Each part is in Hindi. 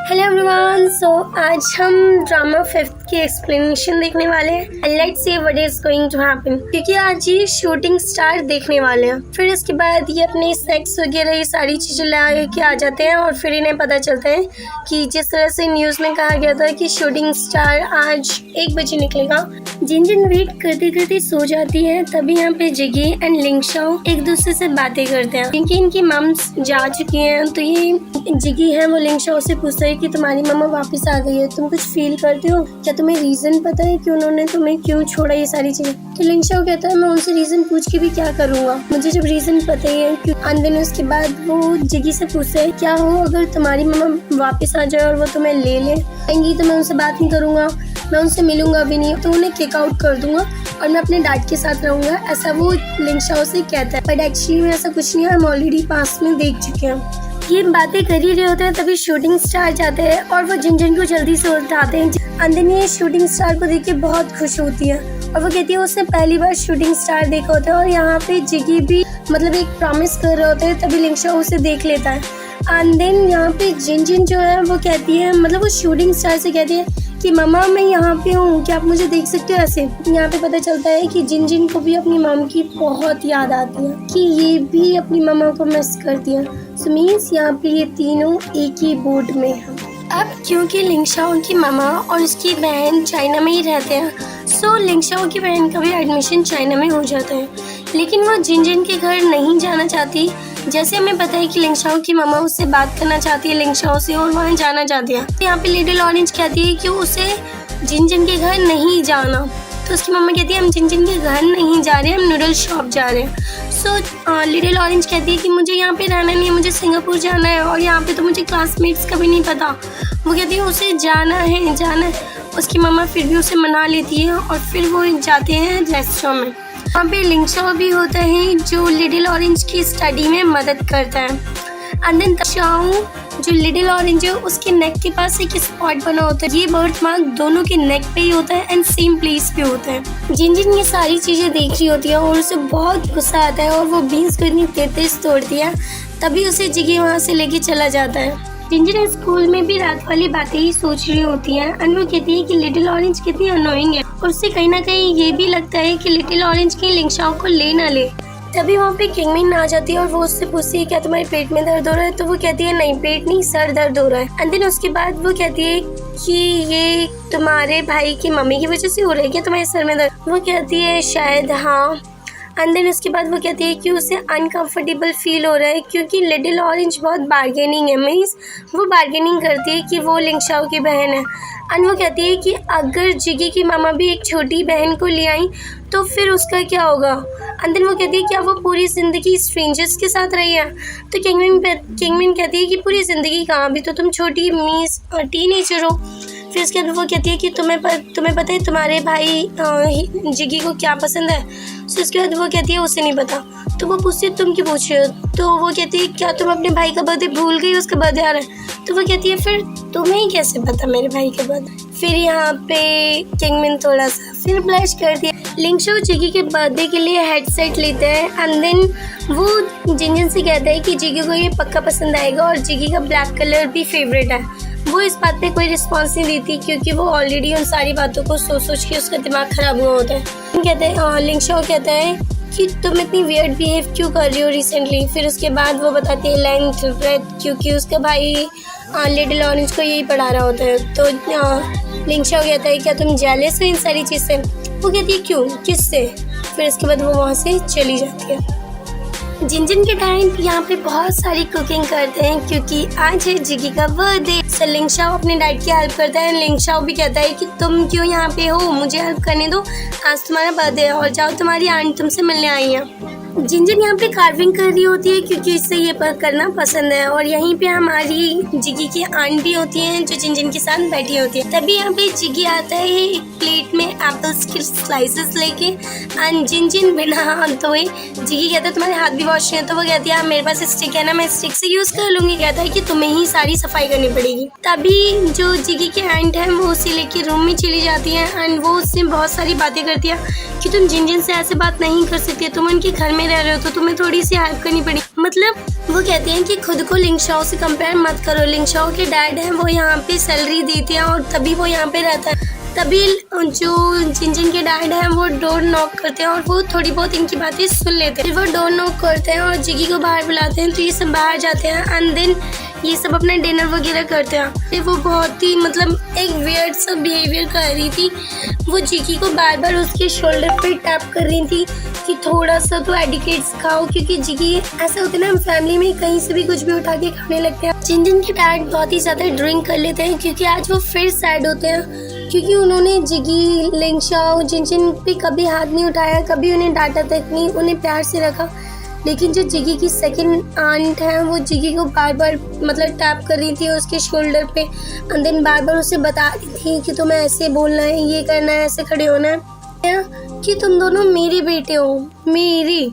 हेलो एवरीवन, सो आज हम ड्रामा फिफ्थ की एक्सप्लेनेशन देखने वाले हैं। Let's see what is going to happen, क्योंकि आज ये शूटिंग स्टार देखने वाले हैं। फिर इसके बाद ये अपने स्नैक्स वगैरह ये सारी चीज़ें ला के आ जाते हैं और फिर इन्हें पता चलता है कि जिस तरह से न्यूज़ में कहा गया था कि शूटिंग स्टार आज 1 बजे निकलेगा। जिन वेट करते करते सो जाती है, तभी यहाँ पे जिगी एंड लिंगशाओ एक दूसरे से बातें करते हैं, क्योंकि इनकी मम्स जा चुकी हैं। तो ये जिगी है, वो लिंगशाओ से पूछता है कि तुम्हारी मम्मा वापस आ गई है, तुम कुछ फील करते हो क्या? तुम्हें रीजन पता है कि उन्होंने तुम्हें क्यों छोड़ा, ये सारी चीजें। तो लिंगशाओ कहता है मैं उनसे रीजन पूछ के भी क्या करूंगा, मुझे जब रीजन पता ही है क्यों। अंदर उसके बाद वो जिगी से पूछता है क्या हो अगर तुम्हारी मम्मा वापस आ जाए और वो तुम्हें ले लेंगी, तो मैं उनसे बात नहीं करूंगा, मैं उनसे मिलूंगा भी नहीं, तो उन्हें किक आउट कर दूंगा और मैं अपने डैड के साथ रहूंगा, ऐसा वो लिंगशाओ से कहता है। बट एक्चुअली में ऐसा कुछ नहीं है, हम ऑलरेडी पास में देख चुके हैं। ये बातें कर ही रहे होते हैं, तभी शूटिंग स्टार जाते हैं और वो जिन को जल्दी से उठाते हैं। अंदर ये शूटिंग स्टार को देख के बहुत खुश होती है और वो कहती है उसने पहली बार शूटिंग स्टार देखा होता है। और यहाँ पे जिगी भी मतलब एक प्रॉमिस कर रहे होते हैं, तभी लिंगशाओ उसे देख लेता है। एंड देन यहाँ पे जिन जो है वो कहती है, मतलब वो शूटिंग स्टार से कहती है कि मम्मा मैं यहाँ पे हूँ, क्या आप मुझे देख सकते हो? ऐसे यहाँ पे पता चलता है कि जिन को भी अपनी मम की बहुत याद आती है, कि ये भी अपनी मम्मा को मिस करती है। सो मीन्स यहाँ पे ये तीनों एक ही बोट में हैं। अब क्योंकि लिंगशाओ की मम्मा और उसकी बहन चाइना में ही रहते हैं, सो लिंगशाओ की बहन का भी एडमिशन चाइना में हो जाता है। लेकिन वो जिन के घर नहीं जाना चाहती। जैसे हमें पता है कि लिंगशाओ की मम्मा उससे बात करना चाहती है लिंगशाओ से और वहाँ जाना चाहती है। यहाँ पे लिटिल ऑरेंज कहती है कि उसे जिन के घर नहीं जाना, तो उसकी मम्मा कहती है हम जिन के घर नहीं जा रहे, हम नूडल शॉप जा रहे हैं। सो लिटिल ऑरेंज कहती है कि मुझे यहाँ पे रहना नहीं है, मुझे सिंगापुर जाना है और यहाँ पे तो मुझे क्लासमेट्स का भी नहीं पता। वो कहती है उसे जाना है। उसकी मम्मा फिर भी उसे मना लेती है और फिर वो जाते हैं रेस्टोरेंट में। वहाँ पे लिंगशाओ भी होता है जो लिटिल ऑरेंज की स्टडी में मदद करता है। एंड देन शाओ जो लिटिल ऑरेंज है उसके नेक के पास एक स्पॉट बना होता है, ये बर्थ मार्क दोनों के नेक पे ही होता है एंड सेम प्लेस पे होता है। जिन ये सारी चीज़ें देख रही होती है और उसे बहुत गुस्सा आता है और वो बीन्स को इतनी तेज तोड़ती है, तभी उसे जिगी वहाँ से लेके चला जाता है। जिन स्कूल में भी रात वाली बातें ही सोच रही होती है एंड वो कहती है कि लिटिल ऑरेंज कितनी अनोइंग है और उससे कहीं ना कहीं ये भी लगता है कि लिटिल ऑरेंज की लिंगशाओ को ले ना ले। तभी वहाँ पे किंगमिन आ जाती है और वो उससे पूछती है क्या तुम्हारे पेट में दर्द हो रहा है? तो वो कहती है नहीं, पेट नहीं, सर दर्द हो रहा है। एंड देन उसके बाद वो कहती है कि ये तुम्हारे भाई की मम्मी की वजह से हो रहा है क्या तुम्हारे सर में दर्द? वो कहती है शायद हाँ। एंड देन उसके बाद वो कहती है कि उसे अनकंफर्टेबल फील हो रहा है क्योंकि लिटिल ऑरेंज बहुत बार्गेनिंग है, मीन्स वो बार्गेनिंग करती है कि वो लिंगशाओ की बहन है। एंड वो कहती है कि अगर जिगी की मामा भी एक छोटी बहन को ले आई तो फिर उसका क्या होगा? एंड देन वो कहती है क्या वो पूरी ज़िंदगी स्ट्रेंजर्स के साथ रही है? तो किंगमिन कहती है कि पूरी ज़िंदगी कहाँ, भी तो तुम छोटी मीन्स टीनेजर हो। फिर उसके बाद वो कहती है कि तुम्हें पता है तुम्हारे भाई जिगी को क्या पसंद है? तो उसके बाद वो कहती है उसे नहीं पता। तो वो पूछती है तुम क्यों पूछ रहे हो? तो वो कहती है क्या तुम अपने भाई का बर्थडे भूल गई, उसका बर्थडे आ रहा है? तो वो कहती है फिर तुम्हें कैसे पता मेरे भाई का बर्थडे? फिर यहाँ पे किंगमिन थोड़ा सा फिर ब्लश कर दिया। लिंगशाओ जिगी के बर्थडे के लिए हेडसेट लेते हैं एंड देन वो जिन से कहता है कि जिगी को ये पक्का पसंद आएगा और जिगी का ब्लैक कलर भी फेवरेट है। वो इस बात पे कोई रिस्पॉन्स नहीं देती क्योंकि वो ऑलरेडी उन सारी बातों को सोच के उसका दिमाग खराब हुआ होता है। लिंगशाओ कहता है कि तुम इतनी वियर्ड बिहेव क्यों कर रही हो रिसेंटली? फिर उसके बाद वो बताती है लेंथ ब्रेथ, क्योंकि उसका भाई लिटिल ऑरेंज को यही पढ़ा रहा होता है। तो लिंगशाओ कहता है क्या तुम जेलस हो इन सारी चीज़ से? वो कहती है क्यों, किससे? फिर उसके बाद वो वहाँ से चली जाती है। जिन के टाइम यहाँ पे बहुत सारी कुकिंग करते हैं क्योंकि आज है जिगी का बर्थडे। सो लिंगशाओ अपने डैड की हेल्प करता है। लिंगशाओ भी कहता है कि तुम क्यों यहाँ पे हो, मुझे हेल्प करने दो, आज तुम्हारा बर्थडे है और जाओ, तुम्हारी आंट तुमसे मिलने आई है। जिन यहाँ पे कार्विंग कर रही होती है क्योंकि इससे ये करना पसंद है और यहीं पे हमारी जिगी की आंट भी होती हैं जो जिन के साथ बैठी होती है। तभी यहाँ पे जिगी आता है एक प्लेट में एप्पल्स के स्लाइसेस लेके एंड जिन बिना हाथ धोए, जिगी कहता है तुम्हारे हाथ भी वॉश नहीं है? तो वो कहती है मेरे पास स्टिक है ना, मैं स्टिक से यूज़ कर लूँगी। कहता है कि तुम्हें ही सारी सफाई करनी पड़ेगी। तभी जो जिगी की आंट है वो उसे लेके रूम में चली जाती है एंड वो उससे बहुत सारी बातें करती है कि तुम जिन से ऐसे बात नहीं कर सकती, तुम उनके घर में में रह रहे हो तो तुम्हें थोड़ी सी हेल्प करनी पड़ी। मतलब वो कहते हैं कि खुद को लिंग शाओ से कंपेयर मत करो। लिंग शाओ के डैड हैं, वो यहाँ पे सैलरी देते हैं और तभी वो यहाँ पे रहता है। तभी जो जिनजिन के डैड हैं वो डोर नॉक करते हैं और वो थोड़ी बहुत इनकी बातें सुन लेते हैं। फिर वो डोर नॉक करते हैं और जिगी को बाहर बुलाते हैं, तो ये सब बाहर जाते हैं एंड देन ये सब अपना डिनर वगैरह करते हैं। फिर वो बहुत ही मतलब एक वियर्ड सा बिहेवियर कर रही थी। वो जिगी को बार बार उसके शोल्डर पे टैप कर रही थी कि थोड़ा सा तो एडिकेट सिखाओ, क्योंकि जिगी ऐसा होता है ना, फैमिली में कहीं से भी कुछ भी उठा के खाने लगते हैं। जिनजिन के डैड बहुत ही ज़्यादा ड्रिंक कर लेते हैं क्योंकि आज वो फिर सैड होते हैं, क्योंकि उन्होंने जिगी, लिंग शाओ, जिनजिन पे कभी हाथ नहीं उठाया, कभी उन्हें डांटा तक नहीं, उन्हें प्यार से रखा। लेकिन जो जिगी की सेकंड आंट है वो जिगी को बार बार मतलब टैप कर रही थी उसके शोल्डर पे एंड देन बार बार उसे बता रही थी कि तुम्हें ऐसे बोलना है, ये करना है, ऐसे खड़े होना है, कि तुम दोनों मेरे बेटे हो, मेरी।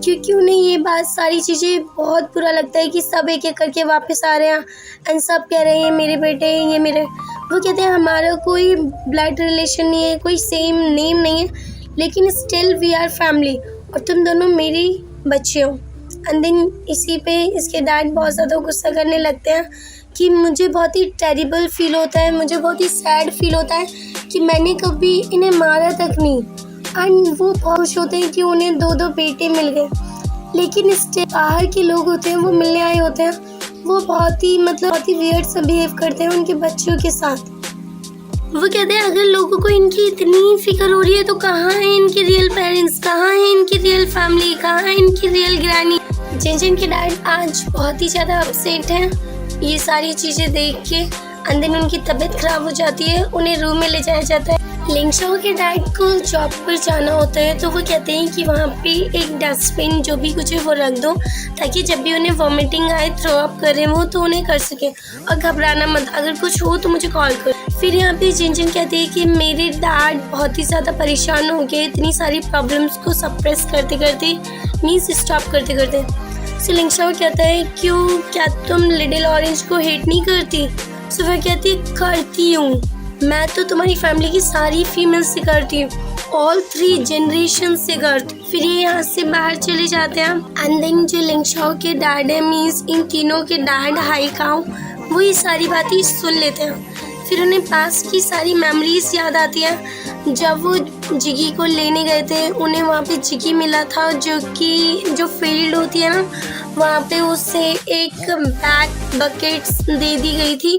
क्योंकि उन्हें ये बात सारी चीज़ें बहुत बुरा लगता है कि सब एक एक करके वापस आ रहे हैं एंड सब कह रहे हैं मेरे बेटे हैं, ये मेरे। वो कहते हैं हमारा कोई ब्लड रिलेशन नहीं है, कोई सेम नेम नहीं है, लेकिन स्टिल वी आर फैमिली और तुम दोनों मेरी बच्चे हो। एंड देन इसी पे इसके डैड बहुत ज़्यादा गुस्सा करने लगते हैं कि मुझे बहुत ही टेरिबल फील होता है, मुझे बहुत ही सैड फील होता है कि मैंने कभी इन्हें मारा तक नहीं। एंड वो बहुत खुश होते हैं कि उन्हें दो दो बेटे मिल गए, लेकिन इसके बाहर के लोग होते हैं, वो मिलने आए होते हैं, वो बहुत ही वियर्ड सा बिहेव करते हैं उनके बच्चों के साथ। वो कहते हैं अगर लोगों को इनकी इतनी फिक्र हो रही है तो कहाँ है इनके रियल पेरेंट्स, कहाँ है इनकी रियल फैमिली, कहाँ है इनकी रियल ग्रैनी। जिनजिन के डैड आज बहुत ही ज़्यादा अपसेट हैं ये सारी चीज़ें देख के। एंड देन उनकी तबीयत खराब हो जाती है, उन्हें रूम में ले जाया जाता है। लिंग शाओ के डैड को जॉब पर जाना होता है, तो वो कहते हैं कि वहाँ पे एक डस्टबिन जो भी कुछ है वो रख दो, ताकि जब भी उन्हें वॉमिटिंग आए, थ्रो अप करें वो, तो उन्हें कर सके। और घबराना मत, अगर कुछ हो तो मुझे कॉल कर। फिर यहाँ पे जिनजिन कहते हैं कि मेरे डैड बहुत ही ज़्यादा परेशान हो गए इतनी सारी प्रॉब्लम्स को सप्रेस करते करते, मीन्स स्टॉप करते करते। सो लिंग शाओ कहता है क्यों, क्या तुम लिटिल ऑरेंज को हेट नहीं करती? सो वह कहती करती हूँ, मैं तो तुम्हारी फैमिली की सारी फीमेल से करती हूँ, ऑल 3 जनरेशन से करती। फिर ये यहाँ से बाहर चले जाते हैं एंड देन जो लिंग शाओ के डैड है, मीन्स इन तीनों के डैड हाईकाओ, वो ये सारी बातें सुन लेते हैं। फिर उन्हें पास की सारी मेमोरीज याद आती हैं। जब वो जिगी को लेने गए थे, उन्हें वहाँ पे जिगी मिला था जो फील्ड होती है ना, वहाँ पे उसे एक बैग बकेट दे दी गई थी,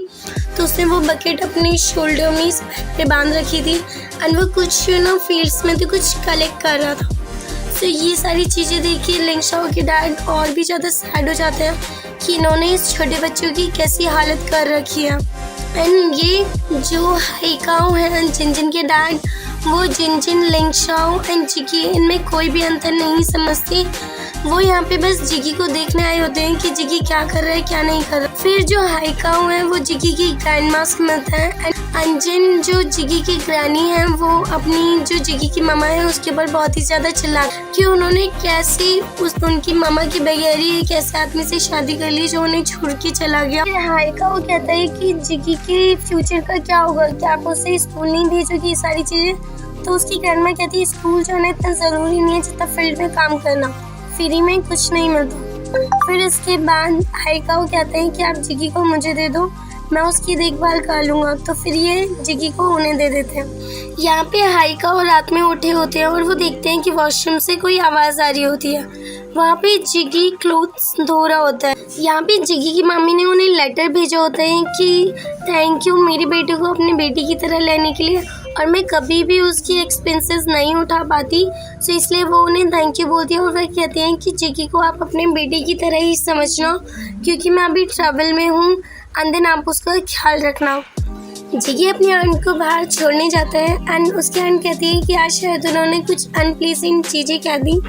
तो उसने वो बकेट अपने शोल्डर में पे बांध रखी थी एंड वो कुछ फील्ड्स में तो कुछ कलेक्ट कर रहा था। तो ये सारी चीज़ें देखिए लिंग शाओ के डैड और भी ज़्यादा सैड हो जाते हैं कि इन्होंने इस छोटे बच्चों की कैसी हालत कर रखी है। एंड ये जो हाईकाओ हैं जिनजिन के डैड, वो जिनजिन, लिंग शाओ एंड जिगी, इनमें कोई भी अंतर नहीं समझते। वो यहाँ पे बस जिगी को देखने आए होते हैं कि जिगी क्या कर रहा है, क्या नहीं कर रहा। फिर जो हाईकाओ है वो जिगी की ग्रैंड माँ समझता है एंड अंजिन जो जिगी की ग्रैनी है, वो अपनी जो जिगी की मामा है उसके ऊपर बहुत ही ज़्यादा चिल्ला कि उन्होंने कैसे उनकी मामा की बगैर ही एक ऐसे आदमी से शादी कर ली जो उन्हें छोड़ के चला गया। फिर हाईकाओ कहता है कि जिगी के फ्यूचर का क्या होगा, क्या आप उसे स्कूल नहीं भेजोगी ये सारी चीज़ें? तो उसकी ग्रैंड माँ कहती है स्कूल जाना इतना ज़रूरी नहीं है जितना फील्ड में काम करना, फ्री में कुछ नहीं मिलता। फिर इसके बाद हाईकाओ कहते हैं कि आप जिगी को मुझे दे दो, मैं उसकी देखभाल कर लूँगा। तो फिर ये जिगी को उन्हें दे देते हैं। यहाँ पे हाईकाओ रात में उठे होते हैं और वो देखते हैं कि वॉशरूम से कोई आवाज़ आ रही होती है। वहाँ पे जिगी क्लोथ्स धो रहा होता है। यहाँ पे जिगी की मम्मी ने उन्हें लेटर भेजा होता है कि थैंक यू मेरे बेटे को अपने बेटी की तरह लेने के लिए, और मैं कभी भी उसकी एक्सपेंसेस नहीं उठा पाती, तो इसलिए वो उन्हें थैंक यू बोलती है। और वह कहते हैं कि जिगी को आप अपने बेटे की तरह ही समझना, क्योंकि मैं अभी ट्रैवल में हूँ, एंड देन आप उसका ख्याल रखना। जिगी अपनी आंट को बाहर छोड़ने जाता है एंड उसकी आंट कहती है कि आज शायद उन्होंने कुछ अनप्लीजेंट चीज़ें कह दी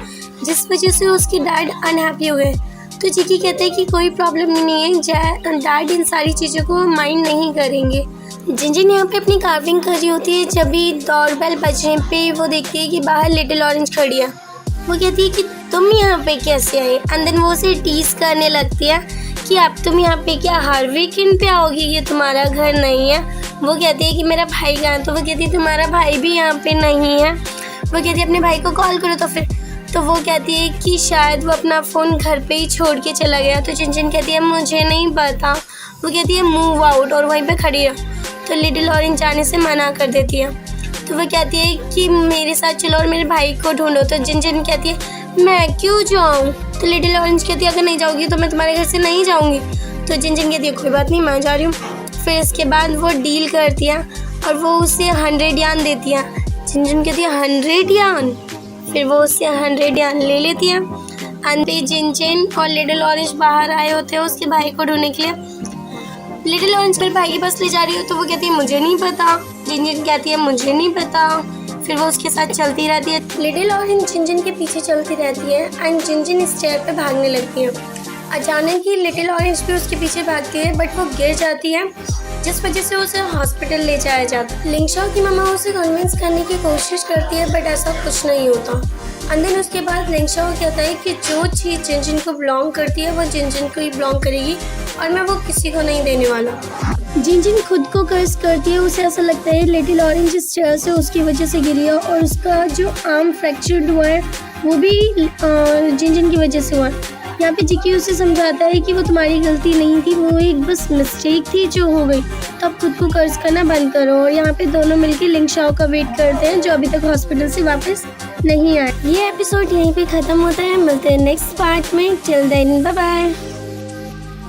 जिस वजह से उसके डैड अनहैप्पी हो गए। तो जिगी कहते हैं कि कोई प्रॉब्लम नहीं है, डैड इन सारी चीज़ों को माइंड नहीं करेंगे। जिनजिन यहाँ पे अपनी कार्विंग कर रही होती है, जब भी डोरबेल बजने पे वो देखती है कि बाहर लिटिल ऑरेंज खड़ी है। वो कहती है कि तुम यहाँ पे कैसे आए, एंड देन वो उसे टीज करने लगती है कि अब तुम यहाँ पे क्या हर वीकेंड पे आओगी, ये तुम्हारा घर नहीं है। वो कहती है कि मेरा भाई कहाँ है, तो वो कहती है तुम्हारा भाई भी यहाँ पे नहीं है। वो कहती है अपने भाई को कॉल करो। तो वो कहती है कि शायद वो अपना फ़ोन घर पे ही छोड़ के चला गया। तो जिनजिन कहती है मुझे नहीं पता। वो कहती है मूव आउट और वहीं पे खड़ी रह। तो लिटिल ऑरेंज जाने से मना कर देती है। तो वो कहती है कि मेरे साथ चलो और मेरे भाई को ढूंढो। तो जिनजिन कहती है मैं क्यों जाऊँ। तो लिटिल ऑरेंज कहती है अगर नहीं जाओगी तो मैं तुम्हारे घर से नहीं जाऊँगी। तो जिनजिन कहती है कोई बात नहीं, मैं जा रही हूँ। फिर इसके बाद वो डील करती है और वो उसे 100 यान देती है। जिनजिन कहती है 100 यान। फिर वो उससे 100 यान ले लेती है। अंदर जिनजिन और लिटिल ऑरेंज बाहर आए होते हैं उसके भाई को ढूंढने के लिए। लिटिल ऑरेंज फिर भाई के पास ले जा रही हो तो वो कहती है मुझे नहीं पता। जिनजिन कहती है मुझे नहीं पता। फिर वो उसके साथ चलती रहती है। लिटिल ऑरेंज जिनजिन के पीछे चलती रहती है एंड जिनजिन स्टेयर पे भागने लगती है। अचानक ही लिटिल ऑरेंज भी उसके पीछे भागती है बट वो गिर जाती है, जिस वजह से उसे हॉस्पिटल ले जाया जाता है। लिंगशाओ की मम्मा उसे कन्विंस करने की कोशिश करती है बट ऐसा कुछ नहीं होता। एंड देन उसके बाद लिंगशाओ कहता है कि जो चीज़ जिनजिन को बिलोंग करती है वो जिनजिन को ही बिलोंग करेगी और मैं वो किसी को नहीं देने वाला। जिनजिन खुद को कर्ज करती है। उसे ऐसा लगता है लिटिल ऑरेंज इस चेयर से उसकी वजह से गिरी है और उसका जो आर्म फ्रैक्चर्ड हुआ है वो भी जिनजिन की वजह से हुआ है। यहाँ पे जिकी उसे समझाता है कि वो तुम्हारी गलती नहीं थी, वो एक बस मिस्टेक थी जो हो गई। तो अब खुद को कर्ज करना बंद करो। और यहाँ पे दोनों मिलके लिंगशाओ का वेट करते हैं जो अभी तक हॉस्पिटल से वापस नहीं आए। ये एपिसोड यहीं पे ख़त्म होता है। मिलते हैं नेक्स्ट पार्ट में। Till then bye bye.